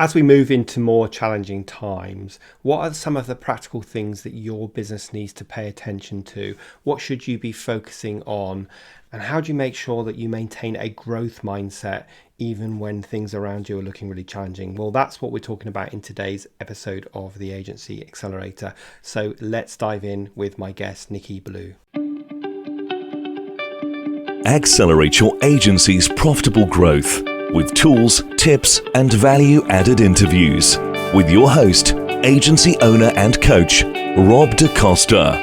As we move into more challenging times, what are some of the practical things that your business needs to pay attention to? What should you be focusing on? And how do you make sure that you maintain a growth mindset even when things around you are looking really challenging? Well, that's what we're talking about in today's episode of the Agency Accelerator. So let's dive in with my guest, Nicky Billou. Accelerate your agency's profitable growth with tools, tips, and value-added interviews with your host, agency owner and coach, Rob DaCosta.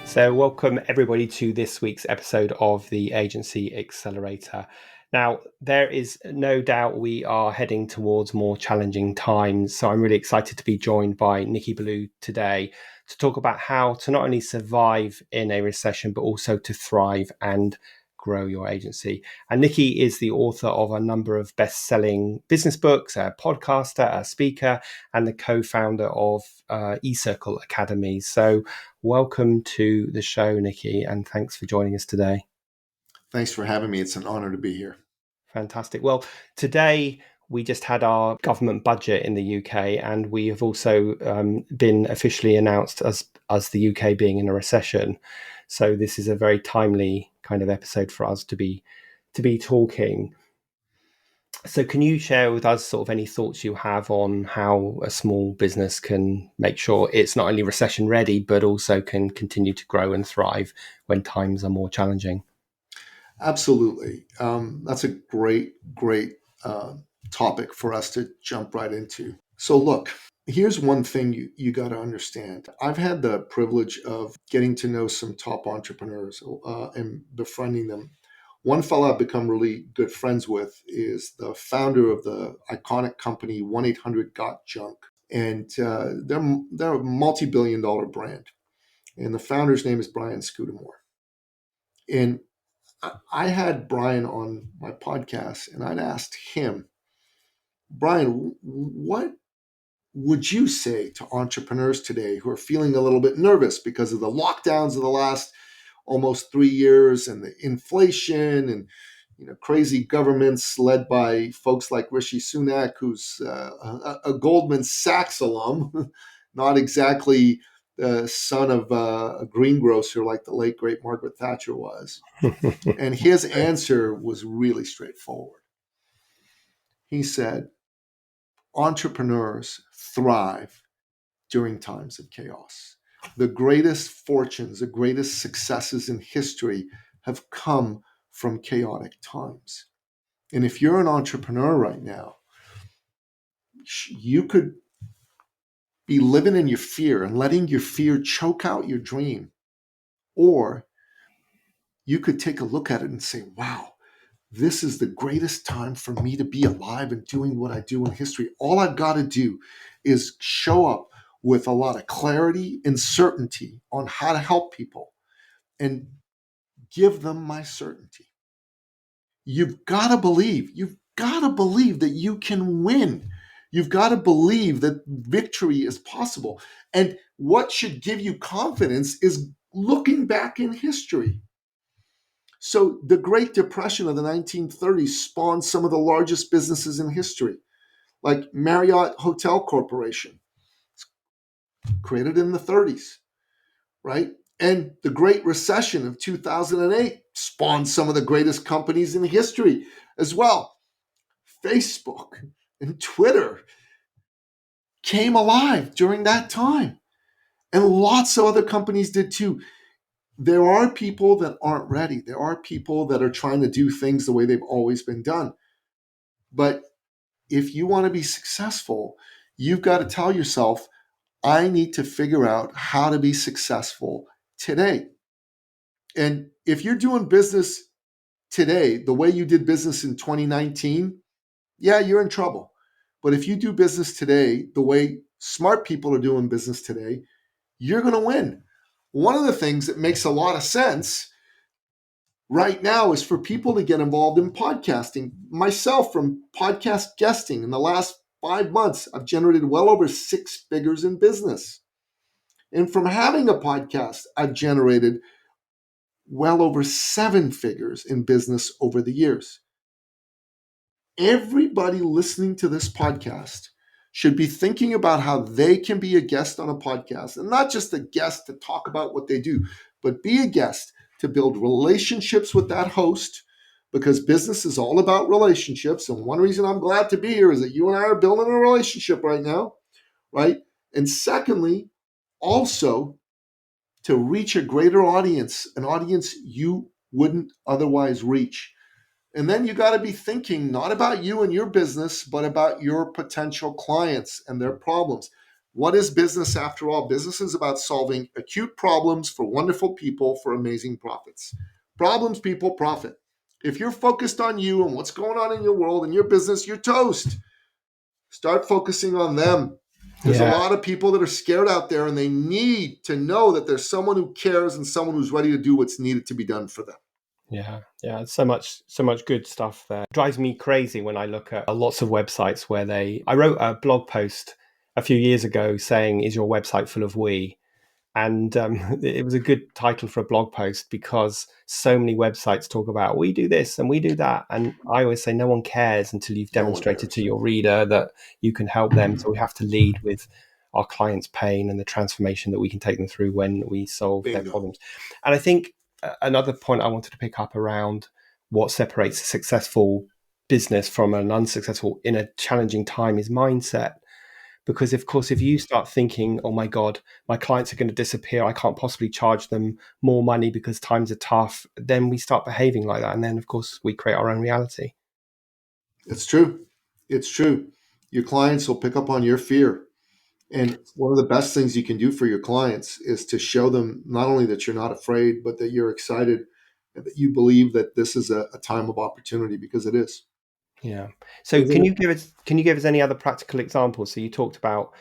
So welcome everybody to this week's episode of the Agency Accelerator. Now, there is no doubt we are heading towards more challenging times. So I'm really excited to be joined by Nicky Billou today to talk about how to not only survive in a recession, but also to thrive and grow your agency. And Nicky is the author of a number of best-selling business books, a podcaster, a speaker, and the co-founder of eCircle Academy. So welcome to the show, Nicky, and thanks for joining us today. Thanks for having me. It's an honor to be here. Fantastic. Well, today we just had our government budget in the UK, and we have also been officially announced as the UK being in a recession. So this is a very timely kind of episode for us to be talking. So can you share with us sort of any thoughts you have on how a small business can make sure it's not only recession ready, but also can continue to grow and thrive when times are more challenging? Absolutely. That's a great topic for us to jump right into. So look, here's one thing you got to understand. I've had the privilege of getting to know some top entrepreneurs and befriending them. One fellow I've become really good friends with is the founder of the iconic company 1-800-GOT-JUNK. And they're a multi-billion-dollar brand. And the founder's name is Brian Scudamore. And I had Brian on my podcast and I'd asked him, Brian, what would you say to entrepreneurs today who are feeling a little bit nervous because of the lockdowns of the last almost 3 years and the inflation and crazy governments led by folks like Rishi Sunak, who's a Goldman Sachs alum, not exactly the son of a greengrocer like the late, great Margaret Thatcher was. And his answer was really straightforward. He said, entrepreneurs thrive during times of chaos. The greatest fortunes, the greatest successes in history have come from chaotic times. And if you're an entrepreneur right now, you could be living in your fear and letting your fear choke out your dream. Or you could take a look at it and say, wow, this is the greatest time for me to be alive and doing what I do in history. All I've got to do is show up with a lot of clarity and certainty on how to help people and give them my certainty. You've got to believe that you can win. You've got to believe that victory is possible. And what should give you confidence is looking back in history. So the Great Depression of the 1930s spawned some of the largest businesses in history, like Marriott Hotel Corporation, created in the 30s, right? And the Great Recession of 2008 spawned some of the greatest companies in history as well. Facebook and Twitter came alive during that time. And lots of other companies did too. There are people that aren't ready. There are people that are trying to do things the way they've always been done. But if you want to be successful, you've got to tell yourself, I need to figure out how to be successful today. And if you're doing business today the way you did business in 2019, yeah, you're in trouble. But if you do business today the way smart people are doing business today, you're going to win. One of the things that makes a lot of sense right now is for people to get involved in podcasting. Myself, from podcast guesting, in the last 5 months, I've generated well over 6 figures in business. And from having a podcast, I've generated well over 7 figures in business over the years. everybody listening to this podcast should be thinking about how they can be a guest on a podcast, and not just a guest to talk about what they do, but be a guest to build relationships with that host, because business is all about relationships. And one reason I'm glad to be here is that you and I are building a relationship right now, right? And secondly, also to reach a greater audience, an audience you wouldn't otherwise reach. And then you got to be thinking not about you and your business, but about your potential clients and their problems. What is business after all? Business is about solving acute problems for wonderful people for amazing profits. Problems, people, profit. If you're focused on you and what's going on in your world and your business, you're toast. Start focusing on them. There's a lot of people that are scared out there, and they need to know that there's someone who cares and someone who's ready to do what's needed to be done for them. Yeah. So much good stuff there. It drives me crazy when I look at lots of websites where I wrote a blog post a few years ago saying, "Is your website full of we?" And it was a good title for a blog post because so many websites talk about we do this and we do that. And I always say no one cares until you've demonstrated to your reader that you can help them. So we have to lead with our clients' pain and the transformation that we can take them through when we solve their problems. And I think another point I wanted to pick up around what separates a successful business from an unsuccessful in a challenging time is mindset. Because, of course, if you start thinking, oh my God, my clients are going to disappear, I can't possibly charge them more money because times are tough, then we start behaving like that. And then, of course, we create our own reality. It's true. It's true. Your clients will pick up on your fear. And one of the best things you can do for your clients is to show them not only that you're not afraid, but that you're excited and that you believe that this is a time of opportunity, because it is. Yeah. So can you give us any other practical examples? So you talked about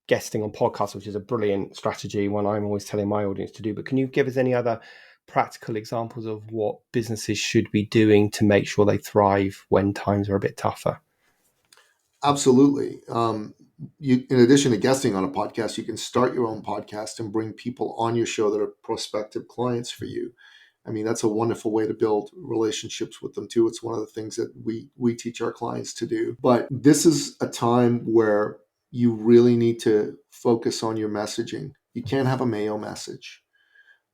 guesting on podcasts, which is a brilliant strategy, one I'm always telling my audience to do. But can you give us any other practical examples of what businesses should be doing to make sure they thrive when times are a bit tougher? Absolutely. In addition to guesting on a podcast, you can start your own podcast and bring people on your show that are prospective clients for you. I mean, that's a wonderful way to build relationships with them too. It's one of the things that we teach our clients to do. But this is a time where you really need to focus on your messaging. You can't have a Mayo message.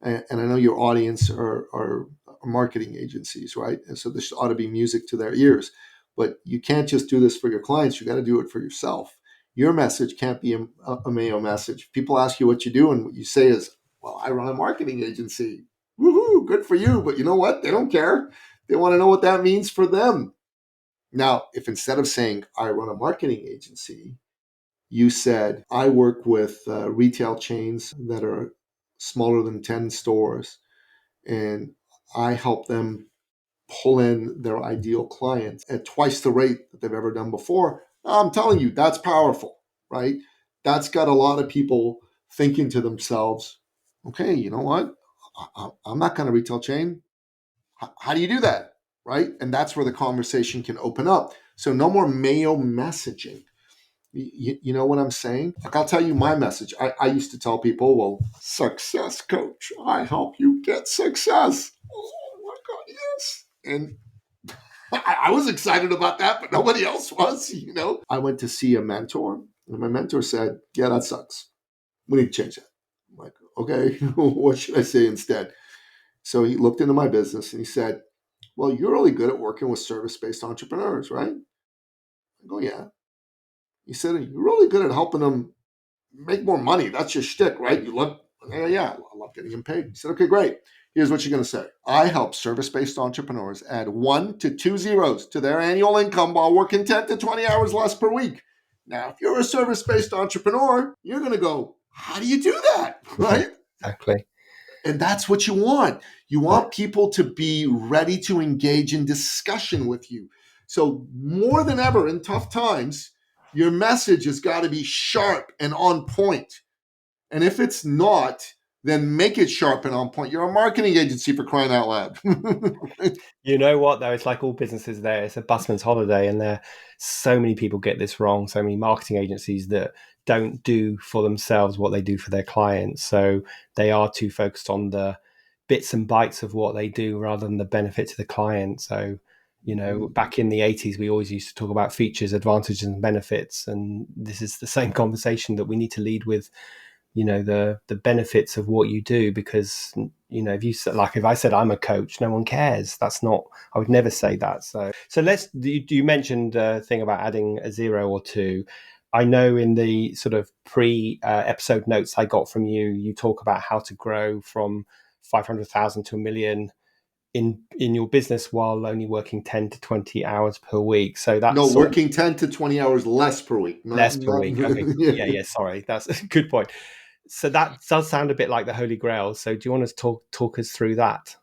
And I know your audience are marketing agencies, right? And so this ought to be music to their ears. But you can't just do this for your clients. You got to do it for yourself. Your message can't be a Mayo message. People ask you what you do, and what you say is, well, I run a marketing agency. Woohoo, good for you. But you know what? They don't care. They want to know what that means for them. Now, if instead of saying, I run a marketing agency, you said, I work with retail chains that are smaller than 10 stores, and I help them pull in their ideal clients at twice the rate that they've ever done before. I'm telling you, that's powerful, right? That's got a lot of people thinking to themselves, okay, you know what? I'm not going to retail chain. How do you do that? Right? And that's where the conversation can open up. So no more Mayo messaging. You know what I'm saying? Like, I'll tell you my message. I used to tell people, well, success coach, I help you get success. Oh my God, yes. And I was excited about that, but nobody else was, you know. I went to see a mentor, and my mentor said, yeah, that sucks. We need to change that. I'm like, okay, what should I say instead? So he looked into my business and he said, well, you're really good at working with service-based entrepreneurs, right? I go, yeah. He said, you're really good at helping them make more money. That's your shtick, right? You love, yeah, I love getting them paid. He said, okay, great. Here's what you're going to say. I help service-based entrepreneurs add 1 to 2 zeros to their annual income while working 10 to 20 hours less per week. Now, if you're a service-based entrepreneur, you're going to go, how do you do that? Right? Exactly. And that's what you want. You want people to be ready to engage in discussion with you. So more than ever in tough times, your message has got to be sharp and on point. And if it's not, then make it sharp and on point. You're a marketing agency, for crying out loud. You know what, though? It's like all businesses there. It's a busman's holiday. And so many people get this wrong. So many marketing agencies that don't do for themselves what they do for their clients. So they are too focused on the bits and bytes of what they do rather than the benefit to the client. So Back in the 80s, we always used to talk about features, advantages, and benefits. And this is the same conversation that we need to lead with, the benefits of what you do. Because, if I said I'm a coach, no one cares. I would never say that. So you mentioned a thing about adding a 0 or 2. I know in the sort of pre-episode notes I got from you, you talk about how to grow from 500,000 to a million in your business while only working 10 to 20 hours per week. So that's No, sort of working 10 to 20 hours less per week. less per week. Okay. Yeah. Sorry. That's a good point. So that does sound a bit like the Holy Grail. So do you want to talk us through that?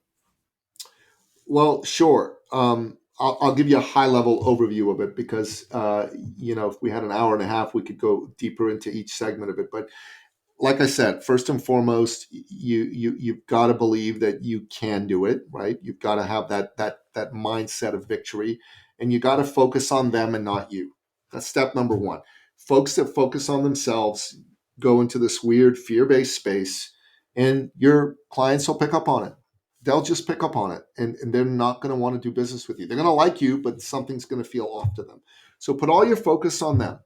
Well, sure. I'll give you a high level overview of it because, if we had an hour and a half, we could go deeper into each segment of it. But like I said, first and foremost, you've got to believe that you can do it, right? You've got to have that mindset of victory, and you got to focus on them and not you. That's step number one. Folks that focus on themselves go into this weird fear-based space, and your clients will pick up on it. They'll just pick up on it, and they're not going to want to do business with you. They're going to like you, but something's going to feel off to them. So put all your focus on them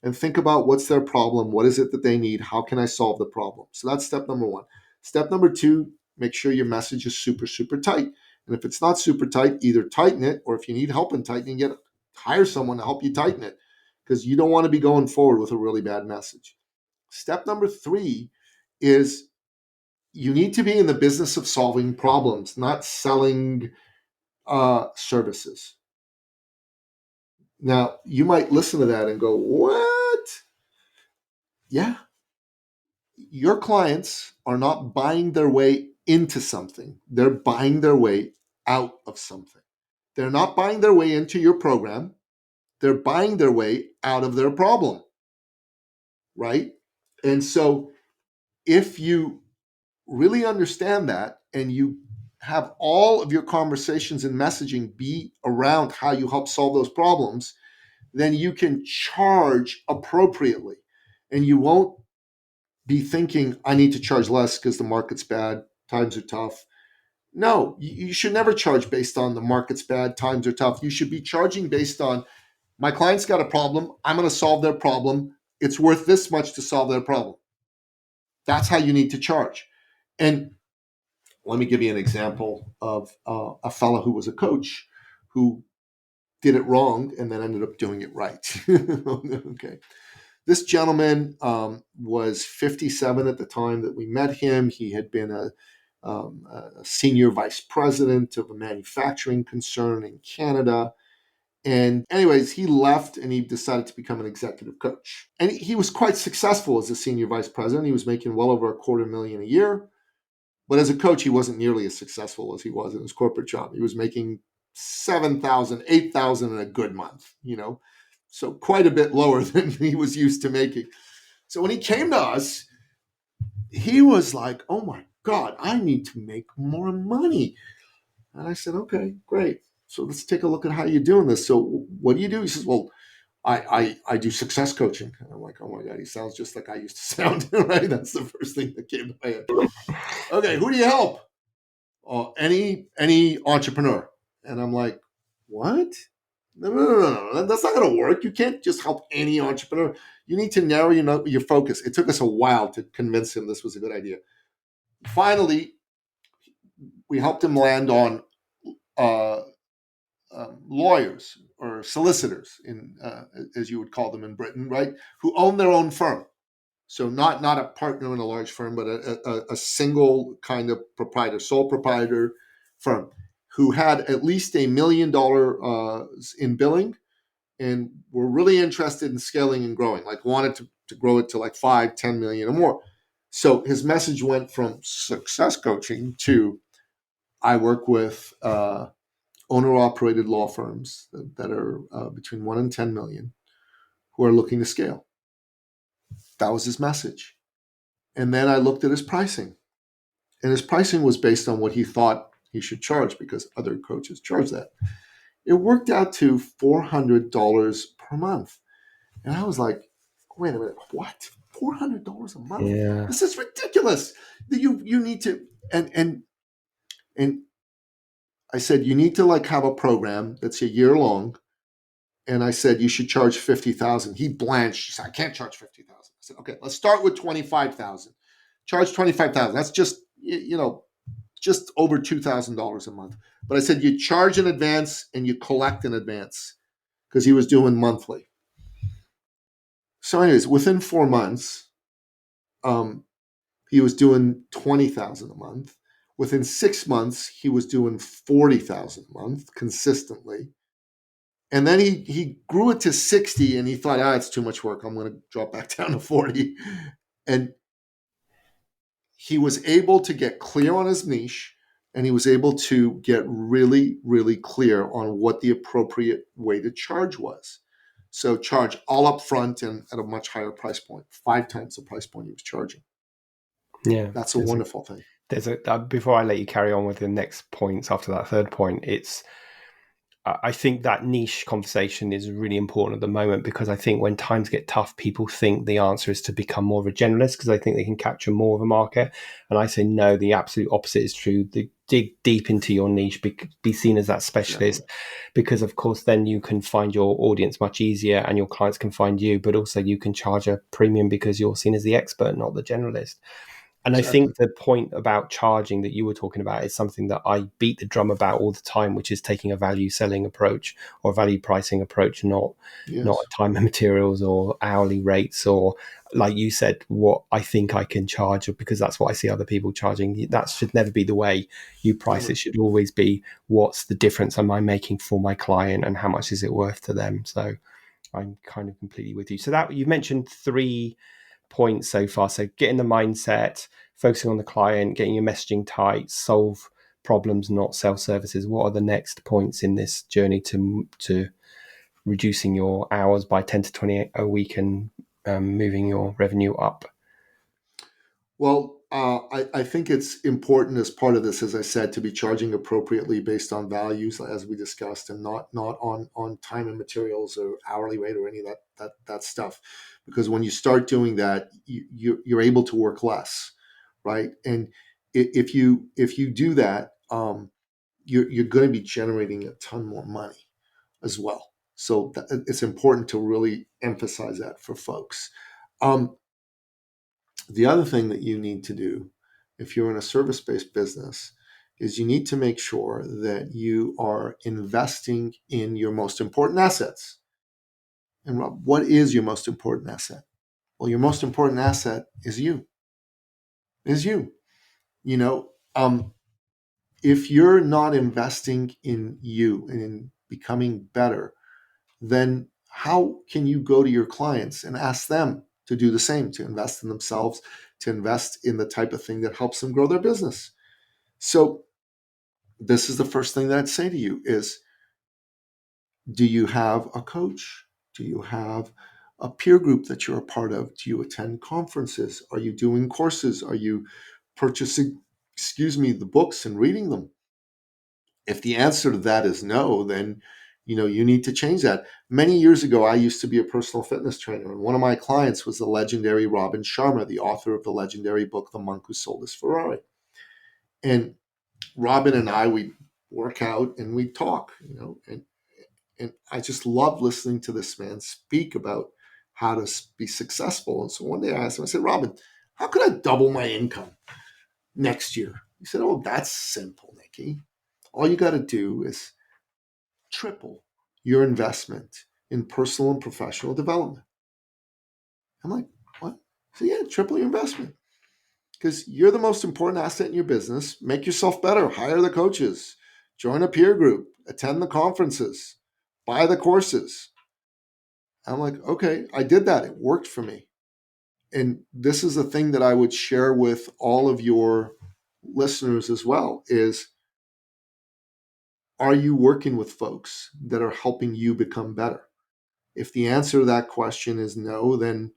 and think about what's their problem, what is it that they need, how can I solve the problem. So that's step number one. Step number two, make sure your message is super, super tight. And if it's not super tight, either tighten it, or if you need help in tightening it, hire someone to help you tighten it, because you don't want to be going forward with a really bad message. Step number three is you need to be in the business of solving problems, not selling services. Now, you might listen to that and go, what? Yeah. Your clients are not buying their way into something. They're buying their way out of something. They're not buying their way into your program. They're buying their way out of their problem. Right? And so if you really understand that and you have all of your conversations and messaging be around how you help solve those problems, then you can charge appropriately. And you won't be thinking, I need to charge less because the market's bad, times are tough. No, you should never charge based on the market's bad, times are tough. You should be charging based on my client's got a problem. I'm going to solve their problem. It's worth this much to solve their problem. That's how you need to charge. And let me give you an example of a fellow who was a coach who did it wrong and then ended up doing it right. Okay. This gentleman was 57 at the time that we met him. He had been a senior vice president of a manufacturing concern in Canada. And anyways, he left and he decided to become an executive coach. And he was quite successful as a senior vice president. He was making well over $250,000 a year. But as a coach, he wasn't nearly as successful as he was in his corporate job. He was making $7,000, $8,000 in a good month, so quite a bit lower than he was used to making. So when he came to us, he was like, oh my God, I need to make more money. And I said, okay, great. So let's take a look at how you're doing this. So what do you do? He says, well, I do success coaching. And I'm like, oh my God, he sounds just like I used to sound, right? That's the first thing that came to my head. Okay, who do you help? Any entrepreneur. And I'm like, what? No. That's not going to work. You can't just help any entrepreneur. You need to narrow your focus. It took us a while to convince him this was a good idea. Finally, we helped him land on lawyers or solicitors, as you would call them in Britain, right? Who own their own firm. So not a partner in a large firm, but a single kind of proprietor, sole proprietor firm who had at least $1 million in billing and were really interested in scaling and growing, like wanted to grow it to like 5, 10 million or more. So his message went from success coaching to I work with owner-operated law firms that are between 1 and 10 million who are looking to scale. That was his message. And then I looked at his pricing. And his pricing was based on what he thought he should charge because other coaches charge that. It worked out to $400 per month. And I was like, wait a minute, what? $400 a month? Yeah. This is ridiculous. You need to and I said, you need to like have a program that's a year long. And I said, you should charge 50,000. He blanched. He said, I can't charge 50,000. I said, okay, let's start with 25,000. Charge 25,000. That's just, just over $2,000 a month. But I said, you charge in advance and you collect in advance, because he was doing monthly. So anyways, within 4 months, he was doing 20,000 a month. Within 6 months, he was doing 40,000 a month consistently. And then he grew it to 60, and he thought, it's too much work. I'm going to drop back down to 40. And he was able to get clear on his niche, and he was able to get really, really clear on what the appropriate way to charge was. So charge all up front and at a much higher price point, 5 times the price point he was charging. Yeah. That's a wonderful thing. Before I let you carry on with the next points after that third point, I think that niche conversation is really important at the moment, because I think when times get tough, people think the answer is to become more of a generalist because they think they can capture more of a market. And I say, no, the absolute opposite is true. Dig deep into your niche, be seen as that specialist, because of course, then you can find your audience much easier and your clients can find you, but also you can charge a premium because you're seen as the expert, not the generalist. And exactly. I think the point about charging that you were talking about is something that I beat the drum about all the time, which is taking a value selling approach or a value pricing approach, not time and materials or hourly rates, or like you said, what I think I can charge, because that's what I see other people charging. That should never be the way you price. It should always be, what's the difference am I making for my client and how much is it worth to them? So I'm kind of completely with you. So that you mentioned 3 points so far. So getting the mindset, focusing on the client, getting your messaging tight, solve problems, not sell services. What are the next points in this journey to reducing your hours by 10 to 20 a week and moving your revenue up? Well, I think it's important as part of this, as I said, to be charging appropriately based on values, as we discussed, and not on time and materials or hourly rate or any of that stuff. Because when you start doing that, you're able to work less, right? And if you do that, you're going to be generating a ton more money as well. So it's important to really emphasize that for folks. The other thing that you need to do if you're in a service-based business is you need to make sure that you are investing in your most important assets. And Rob, what is your most important asset? Well, your most important asset is you. If you're not investing in you and in becoming better, then how can you go to your clients and ask them to do the same, to invest in themselves, to invest in the type of thing that helps them grow their business? So this is the first thing that I'd say to you is, do you have a coach? Do you have a peer group that you're a part of? Do you attend conferences? Are you doing courses? Are you purchasing, the books and reading them? If the answer to that is no, then you need to change that. Many years ago, I used to be a personal fitness trainer, and one of my clients was the legendary Robin Sharma, the author of the legendary book, The Monk Who Sold His Ferrari. And Robin and I, we work out and we talk, and I just love listening to this man speak about how to be successful. And so one day I asked him, I said, Robin, how could I double my income next year? He said, oh, that's simple, Nicky. All you got to do is triple your investment in personal and professional development. I'm like, what? So yeah, triple your investment, because you're the most important asset in your business. Make yourself better, hire the coaches, join a peer group, attend the conferences, buy the courses. I'm like, okay, I did that. It worked for me. And this is the thing that I would share with all of your listeners as well is, are you working with folks that are helping you become better? If the answer to that question is no, then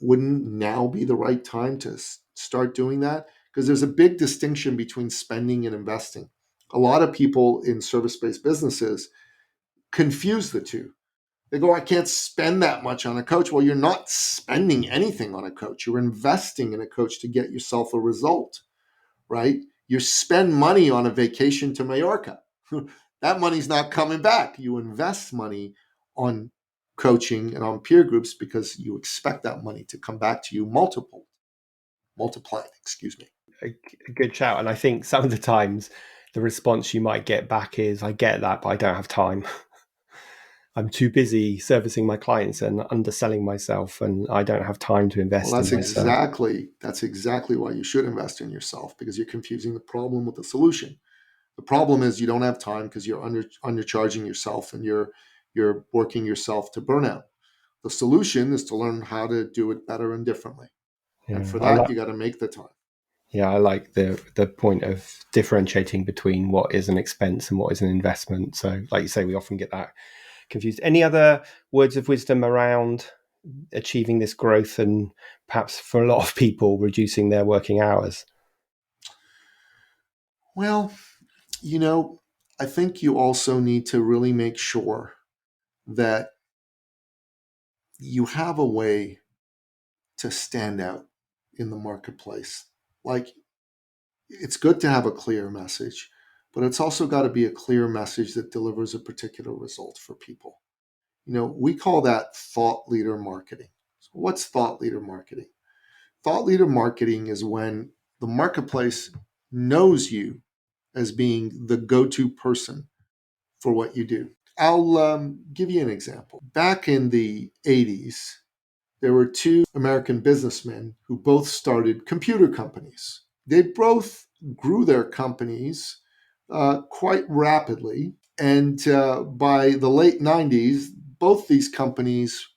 wouldn't now be the right time to start doing that? Because there's a big distinction between spending and investing. A lot of people in service-based businesses confuse the two. They go, I can't spend that much on a coach. Well, you're not spending anything on a coach. You're investing in a coach to get yourself a result, right? You spend money on a vacation to Mallorca. That money's not coming back. You invest money on coaching and on peer groups because you expect that money to come back to you multiplying, excuse me. A good shout. And I think some of the times the response you might get back is, I get that, but I don't have time. I'm too busy servicing my clients and underselling myself, and I don't have time to invest Well, in myself. that's exactly why you should invest in yourself, because you're confusing the problem with the solution. The problem is you don't have time because you're undercharging yourself and you're working yourself to burnout. The solution is to learn how to do it better and differently. And Yeah, for that, you got to make the time. I like the point of differentiating between what is an expense and what is an investment. So, like you say, we often get that confused. Any other words of wisdom around achieving this growth and perhaps for a lot of people reducing their working hours? Well, I think you also need to really make sure that you have a way to stand out in the marketplace. Like, it's good to have a clear message, but it's also got to be a clear message that delivers a particular result for people. We call that thought leader marketing. So what's thought leader marketing? Thought leader marketing is when the marketplace knows you as being the go-to person for what you do. I'll give you an example. Back in the 80s, there were two American businessmen who both started computer companies. They both grew their companies quite rapidly. And by the late 90s, both these companies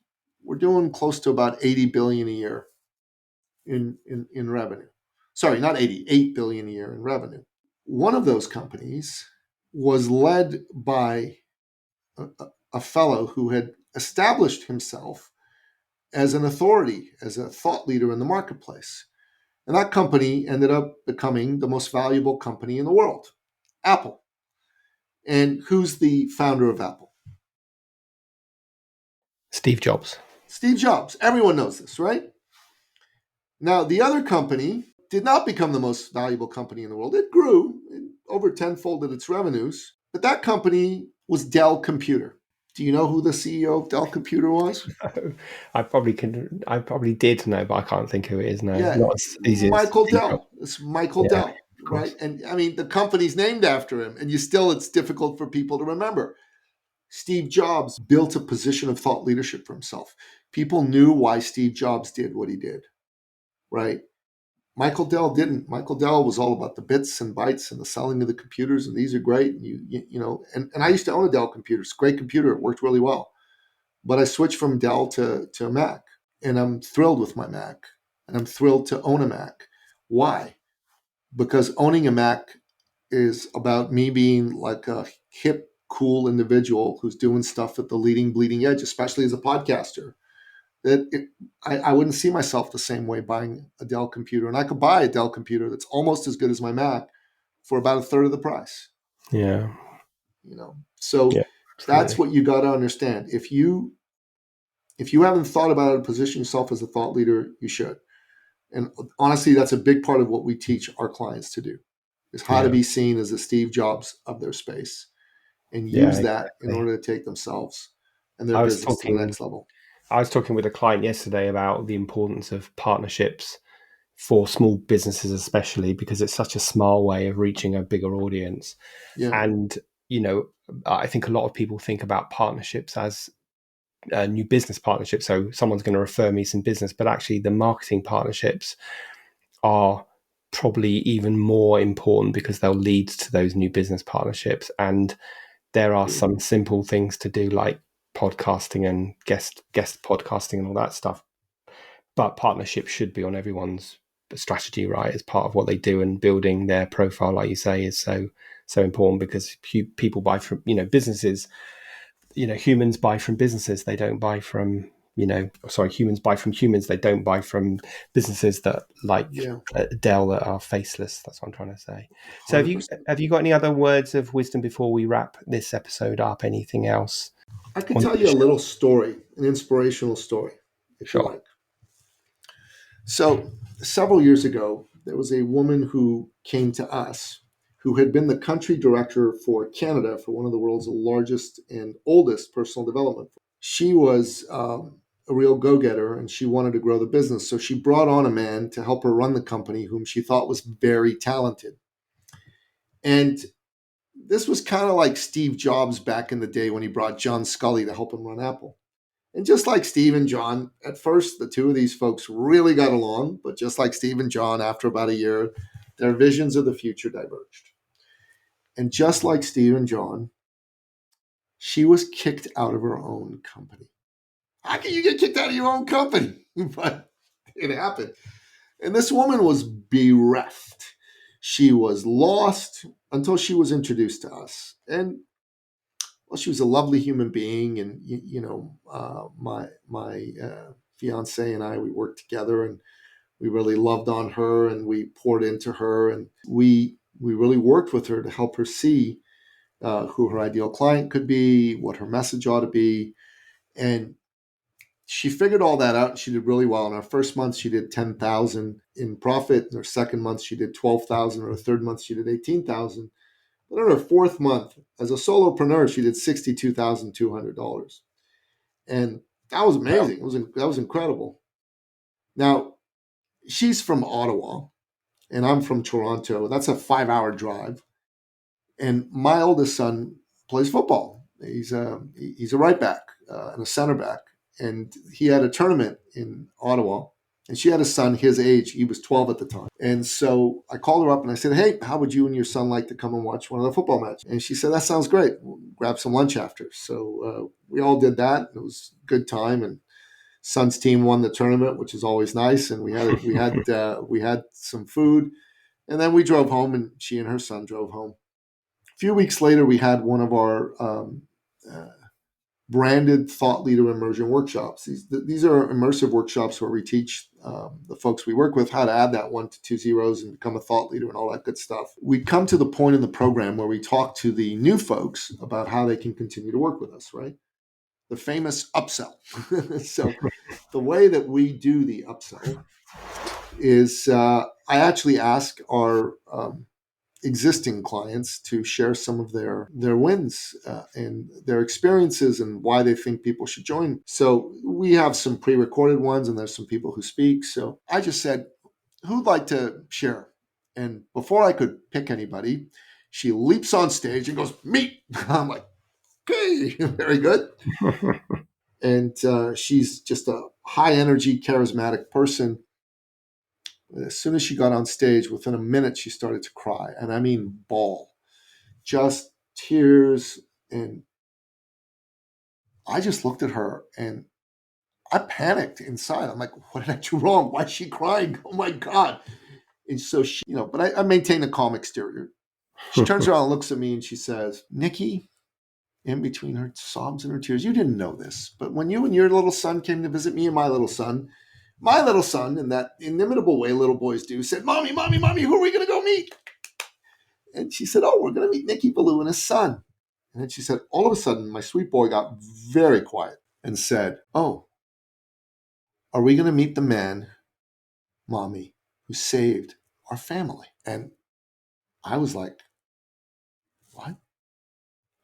were doing close to about 80 billion a year in revenue. Sorry, not 80, 8 billion a year in revenue. One of those companies was led by a fellow who had established himself as an authority, as a thought leader in the marketplace. And that company ended up becoming the most valuable company in the world, Apple. And who's the founder of Apple? Steve Jobs. Steve Jobs. Everyone knows this, right? Now, the other company did not become the most valuable company in the world. It grew over tenfold its revenues, but that company was Dell Computer. Do you know who the CEO of Dell Computer was? I probably did know, but I can't think who it is now. Yeah, Not as easy as Michael Steve Jobs. Dell. It's Michael Yeah, Dell, of right? course. And I mean, the company's named after him, and it's difficult for people to remember. Steve Jobs built a position of thought leadership for himself. People knew why Steve Jobs did what he did, right? Michael Dell didn't. Michael Dell was all about the bits and bytes and the selling of the computers, and these are great. And and I used to own a Dell computer. It's a great computer. It worked really well. But I switched from Dell to a Mac, and I'm thrilled with my Mac, and I'm thrilled to own a Mac. Why? Because owning a Mac is about me being like a hip, cool individual who's doing stuff at the leading, bleeding edge, especially as a podcaster. I wouldn't see myself the same way buying a Dell computer. And I could buy a Dell computer that's almost as good as my Mac for about a third of the price. Yeah. So Yeah, that's absolutely. what you got to understand. If you haven't thought about how to position yourself as a thought leader, you should. And honestly, that's a big part of what we teach our clients to do, is how to Yeah. be seen as the Steve Jobs of their space and Yeah, use that in exactly. order to take themselves and their I was business to the talking next level. I was talking with a client yesterday about the importance of partnerships for small businesses, especially because it's such a small way of reaching a bigger audience. Yeah. And, I think a lot of people think about partnerships as a new business partnerships. So someone's going to refer me some business, but actually the marketing partnerships are probably even more important because they'll lead to those new business partnerships. And there are Agreed. some simple things to do like podcasting and guest podcasting and all that stuff, but partnership should be on everyone's strategy, right? As part of what they do, and building their profile, like you say, is so important because people buy from businesses. Humans buy from businesses. They don't buy from humans buy from humans. They don't buy from businesses that like Yeah. Dell that are faceless. That's what I'm trying to say. So have you 100%. have you got any other words of wisdom before we wrap this episode up? Anything else? I could On tell you a little story, an inspirational story, if you Sure. like. So, several years ago, there was a woman who came to us, who had been the country director for Canada for one of the world's largest and oldest personal development. She was a real go-getter, and she wanted to grow the business. So she brought on a man to help her run the company whom she thought was very talented. And this was kind of like Steve Jobs back in the day when he brought John Scully to help him run Apple. And just like Steve and John, at first, the two of these folks really got along. But just like Steve and John, after about a year, their visions of the future diverged. And just like Steve and John, she was kicked out of her own company. How can you get kicked out of your own company? But it happened. And this woman was bereft. She was lost until she was introduced to us. And well, she was a lovely human being. And, my fiance and I, we worked together, and we really loved on her, and we poured into her. And we really worked with her to help her see who her ideal client could be, what her message ought to be. And she figured all that out, and she did really well. In our first month, she did 10,000 in profit. In her second month, she did 12,000. In her third month, she did 18,000. But in her fourth month, as a solopreneur, she did $62,200. And that was amazing. That was incredible. Now, she's from Ottawa, and I'm from Toronto. That's a 5-hour drive. And my oldest son plays football. He's a right back and a center back. And he had a tournament in Ottawa, and she had a son his age. He was 12 at the time. And so I called her up and I said, hey, how would you and your son like to come and watch one of the football matches? And she said, that sounds great. We'll grab some lunch after. So we all did that. It was a good time. And son's team won the tournament, which is always nice. And we had some food. And then we drove home, and she and her son drove home. A few weeks later, we had one of our branded thought leader immersion workshops. These are immersive workshops where we teach the folks we work with how to add that 1 to 2 zeros and become a thought leader and all that good stuff. We come to the point in the program where we talk to the new folks about how they can continue to work with us, right? The famous upsell. So the way that we do the upsell is I actually ask our existing clients to share some of their wins and their experiences and why they think people should join. So we have some pre-recorded ones, and there's some people who speak. So I just said, who'd like to share? And before I could pick anybody, she leaps on stage and goes, me. I'm like, okay, very good. And she's just a high energy, charismatic person. As soon as she got on stage, within a minute, she started to cry. And I mean, bawl, just tears. And I just looked at her and I panicked inside. I'm like, what did I do wrong? Why is she crying? Oh my God. And so she, but I maintain a calm exterior. She turns around and looks at me and she says, Nicky, in between her sobs and her tears, you didn't know this, but when you and your little son came to visit me and my little son, in that inimitable way little boys do, said, Mommy, Mommy, Mommy, who are we going to go meet? And she said, oh, we're going to meet Nicky Billou and his son. And then she said, all of a sudden, my sweet boy got very quiet and said, oh, are we going to meet the man, Mommy, who saved our family? And I was like, what?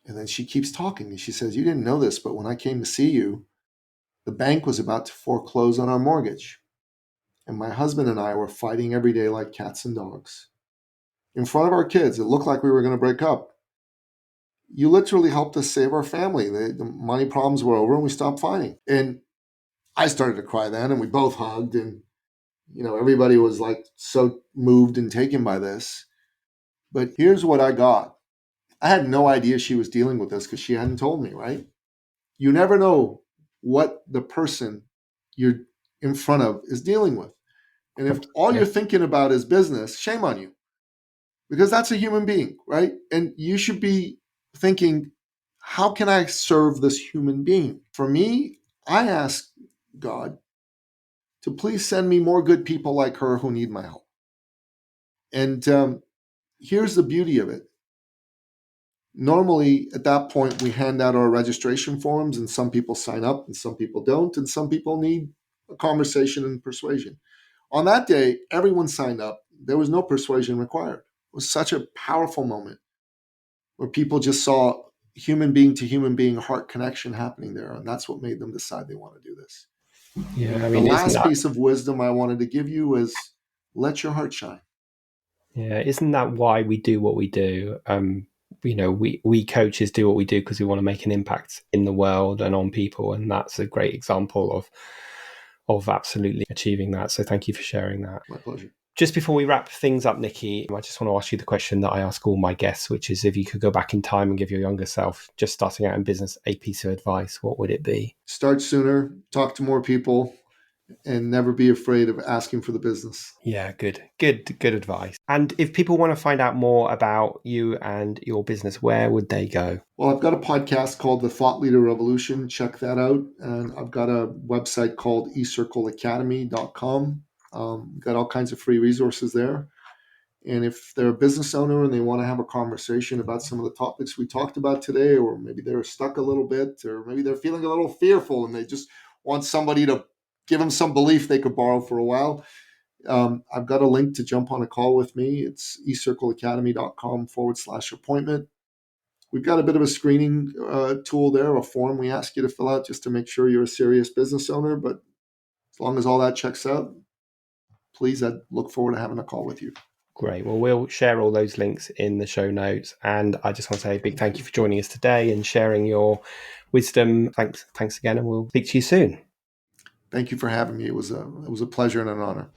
And then she keeps talking. And she says, you didn't know this, but when I came to see you, the bank was about to foreclose on our mortgage. And my husband and I were fighting every day like cats and dogs. In front of our kids, it looked like we were going to break up. You literally helped us save our family. The money problems were over and we stopped fighting. And I started to cry then, and we both hugged. And, everybody was like so moved and taken by this. But here's what I got. I had no idea she was dealing with this because she hadn't told me, right? You never know what the person you're in front of is dealing with. And if all you're thinking about is business, shame on you, because that's a human being, right? And you should be thinking, how can I serve this human being? For me, I ask God to please send me more good people like her who need my help. And here's the beauty of it. Normally, at that point, we hand out our registration forms, and some people sign up and some people don't, and some people need a conversation and persuasion. On that day, everyone signed up. There was no persuasion required. was such a powerful moment where people just saw human being to human being heart connection happening there. And that's what made them decide they want to do this. Yeah, I The mean, last piece of wisdom I wanted to give you is let your heart shine. yeah, isn't that why we do what we do? We coaches do what we do because we want to make an impact in the world and on people, and that's a great example of absolutely achieving that. So thank you for sharing that. My pleasure. Just before we wrap things up, Nicky, I just want to ask you the question that I ask all my guests, which is, if you could go back in time and give your younger self, just starting out in business, a piece of advice, what would it be? Start sooner, talk to more people, and never be afraid of asking for the business. Yeah, good advice. And if people want to find out more about you and your business, where would they go? Well, I've got a podcast called The Thought Leader Revolution. Check that out. And I've got a website called eCircleacademy.com. Got all kinds of free resources there. And if they're a business owner and they want to have a conversation about some of the topics we talked about today, or maybe they're stuck a little bit, or maybe they're feeling a little fearful and they just want somebody to give them some belief they could borrow for a while, I've got a link to jump on a call with me. It's eCircleacademy.com/appointment. We've got a bit of a screening tool there, a form we ask you to fill out just to make sure you're a serious business owner. But as long as all that checks out, please, I'd look forward to having a call with you. Great. Well, we'll share all those links in the show notes. And I just want to say a big thank you for joining us today and sharing your wisdom. Thanks again, and we'll speak to you soon. Thank you for having me. It was a pleasure and an honor.